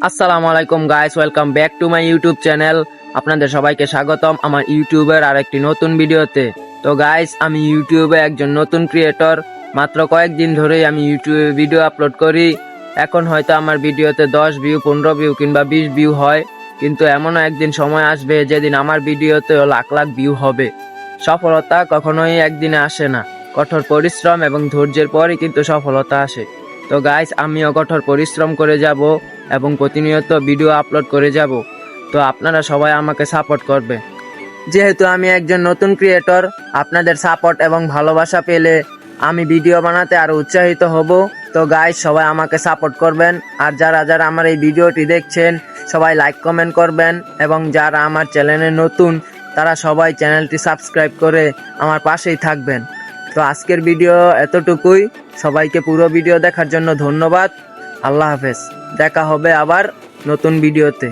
আসসালামু আলাইকুম guys, welcome back to my YouTube channel. আপনাদের সবাইকে স্বাগতম আমার ইউটিউবের আরেকটি নতুন ভিডিওতে। তো গাইস, আমি ইউটিউবে একজন নতুন ক্রিয়েটর। মাত্র কয়েকদিন ধরেই আমি ইউটিউবে ভিডিও আপলোড করি। এখন হয়তো আমার ভিডিওতে 10 ভিউ, 15 ভিউ কিংবা 20 ভিউ হয়, কিন্তু এমনও একদিন সময় আসবে যেদিন আমার ভিডিওতে লাখ লাখ ভিউ হবে। সফলতা কখনোই একদিনে আসে না, কঠোর পরিশ্রম এবং ধৈর্যের পরই কিন্তু সফলতা আসে। তো গাইস, আমিও কঠোর পরিশ্রম করে যাব এবং প্রতিনিয়ত ভিডিও আপলোড করে যাব। তো আপনারা সবাই আমাকে সাপোর্ট করবে। যেহেতু আমি একজন নতুন ক্রিয়েটর, আপনাদের সাপোর্ট এবং ভালোবাসা পেলে আমি ভিডিও বানাতে আরো উৎসাহিত হব। তো গাইস, সবাই আমাকে সাপোর্ট করবেন। আর যারা যারা আমার এই ভিডিওটি দেখছেন, সবাই লাইক কমেন্ট করবেন, এবং যারা আমার চ্যানেলে নতুন তারা সবাই চ্যানেলটি সাবস্ক্রাইব করে আমার পাশেই থাকবেন। তো আজকের ভিডিও এতটুকুই। সবাইকে পুরো ভিডিও দেখার জন্য ধন্যবাদ। আল্লাহ হাফেজ। দেখা হবে আবার নতুন ভিডিওতে।